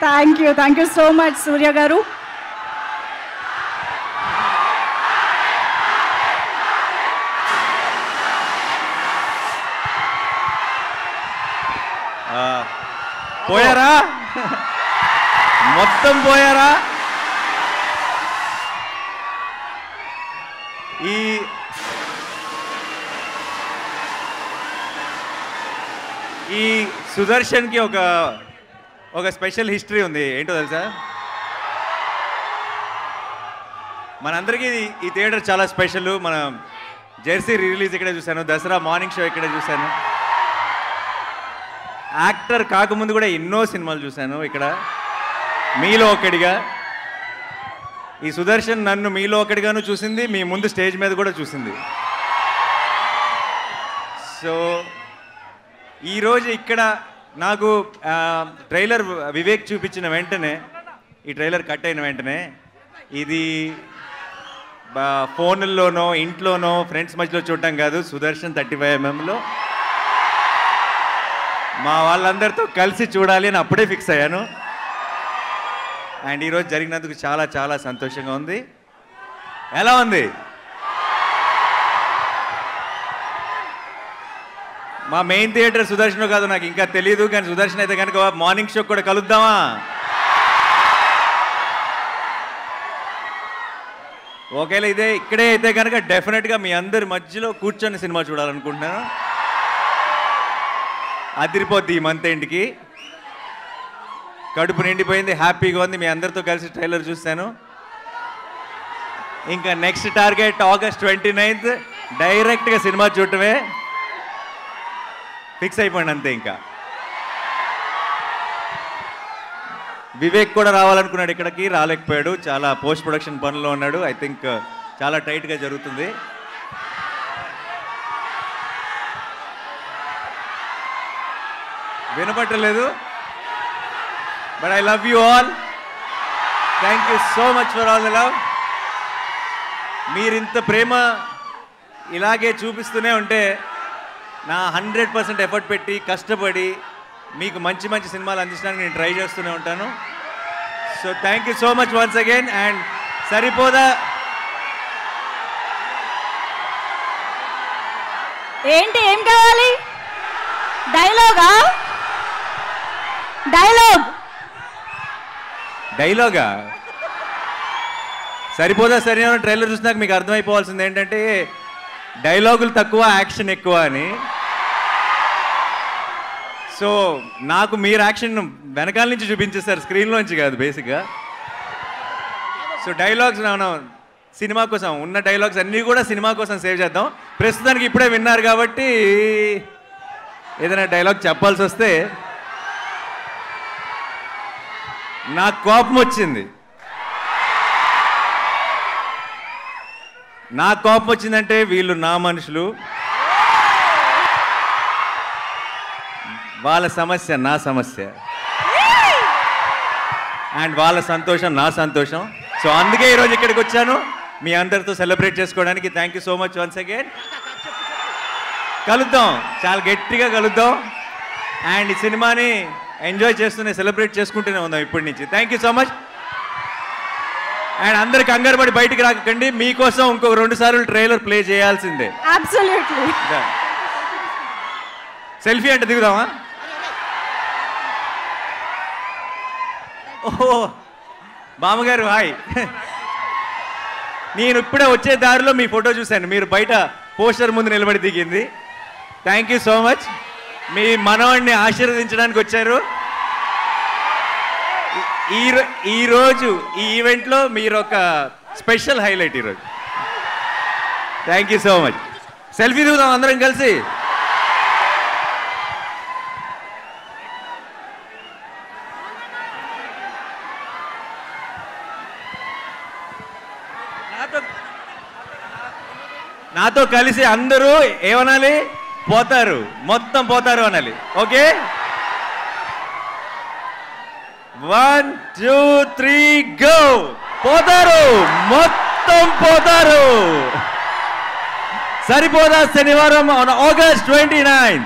Thank you so much సూర్య గారు. పోయారా? మొత్తం పోయారా? ఈ సుదర్శన్కి ఒక స్పెషల్ హిస్టరీ ఉంది. ఏంటో తెలుసా? మనందరికీ ఈ థియేటర్ చాలా స్పెషల్. మన జెర్సీ రిలీజ్ ఇక్కడే చూశాను, దసరా మార్నింగ్ షో ఇక్కడే చూశాను, యాక్టర్ కాకముందు కూడా ఎన్నో సినిమాలు చూశాను ఇక్కడ. మీలో ఒకడిగా ఈ సుదర్శన్ నన్ను మీలో ఒకటిగాను చూసింది, మీ ముందు స్టేజ్ మీద కూడా చూసింది. సో ఈరోజు ఇక్కడ నాకు ట్రైలర్ వివేక్ చూపించిన వెంటనే, ఈ ట్రైలర్ కట్ అయిన వెంటనే, ఇది ఫోన్లోనో ఇంట్లోనో ఫ్రెండ్స్ మధ్యలో చూడటం కాదు, సుదర్శన్ 35mm మా వాళ్ళందరితో కలిసి చూడాలి అని అప్పుడే ఫిక్స్ అయ్యాను. అండ్ ఈరోజు జరిగినందుకు చాలా చాలా సంతోషంగా ఉంది. ఎలా ఉంది? మా మెయిన్ థియేటర్ సుదర్శన్ కాదు నాకు ఇంకా తెలియదు, కానీ సుదర్శన్ అయితే కనుక మార్నింగ్ షో కూడా కలుద్దామా? ఒకవేళ ఇక్కడే అయితే కనుక డెఫినెట్గా మీ అందరి మధ్యలో కూర్చొని సినిమా చూడాలనుకుంటున్నాను. అదిరిపోద్ది ఈ మంత్ ఎండ్కి. కడుపు నిండిపోయింది, హ్యాపీగా ఉంది. మీ అందరితో కలిసి ట్రైలర్ చూస్తాను. ఇంకా నెక్స్ట్ టార్గెట్ August 29th డైరెక్ట్గా సినిమా చూడటమే. ఫిక్స్ అయిపోయింది అంతే. ఇంకా వివేక్ కూడా రావాలనుకున్నాడు, ఇక్కడికి రాలేకపోయాడు, చాలా పోస్ట్ ప్రొడక్షన్ పనుల్లో ఉన్నాడు. ఐ థింక్ చాలా టైట్గా జరుగుతుంది. వినపట్టలేదు, but I love you all. Thank you so much for all the love. మీరింత ప్రేమ ఇలాగే చూపిస్తూనే ఉంటే నా 100% ఎఫర్ట్ పెట్టి కష్టపడి మీకు మంచి మంచి సినిమాలు అందించడానికి నేను ట్రై చేస్తూనే ఉంటాను. So thank you so much once again. And సరిపోదా? ఏంటి, ఏం కావాలి? డైలాగా? డైలాగా? సరిపోదా సరే ట్రైలర్ చూసినాక మీకు అర్థమైపోవాల్సింది ఏంటంటే డైలాగులు తక్కువ, యాక్షన్ ఎక్కువ అని. సో నాకు మీరు యాక్షన్ వెనకాల నుంచి చూపించేస్తారు, స్క్రీన్లోంచి కాదు బేసిక్గా. సో డైలాగ్స్ మనం సినిమా కోసం ఉన్న డైలాగ్స్ అన్నీ కూడా సినిమా కోసం సేవ్ చేద్దాం. ప్రస్తుతానికి ఇప్పుడే విన్నారు కాబట్టి ఏదైనా డైలాగ్ చెప్పాల్సి వస్తే నాకు కోపం వచ్చింది. నాకు కోపం వచ్చిందంటే వీళ్ళు నా మనుషులు, వాళ్ళ సమస్య నా సమస్య, అండ్ వాళ్ళ సంతోషం నా సంతోషం. సో అందుకే ఈరోజు ఇక్కడికి వచ్చాను మీ అందరితో సెలబ్రేట్ చేసుకోవడానికి. Thank you so much once again. కలుద్దాం, చాలా గట్టిగా కలుద్దాం. అండ్ ఈ సినిమాని ఎంజాయ్ చేస్తూనే సెలబ్రేట్ చేసుకుంటూనే ఉందాం ఇప్పటి నుంచి. Thank you so much. And అందరికి కంగారు పడి బయటికి రాకండి, మీకోసం ఇంకొక 2 సార్లు ట్రైలర్ ప్లే చేయాల్సిందే. అబ్సల్యూట్లీ. సెల్ఫీ అంటే దిగుదామా? ఓహో బామ్మగారు హాయ్. నేను ఇప్పుడే వచ్చే దారిలో మీ ఫోటో చూశాను, మీరు బయట పోస్టర్ ముందు నిలబడి దిగింది. Thank you so much. మీ మనవాడిని ఆశీర్వదించడానికి వచ్చారు. ఈరోజు ఈ ఈవెంట్లో మీరు ఒక స్పెషల్ హైలైట్ ఈరోజు. Thank you so much. Selfie దిగుదాం అందరం కలిసి. నాతో కలిసి అందరూ ఏమనాలి? పోతారు, మొత్తం పోతారు అనాలి. Okay, 1 2 3 go. పోతారు, మొత్తం పోతారు. సరిపోదా శనివారం August 29.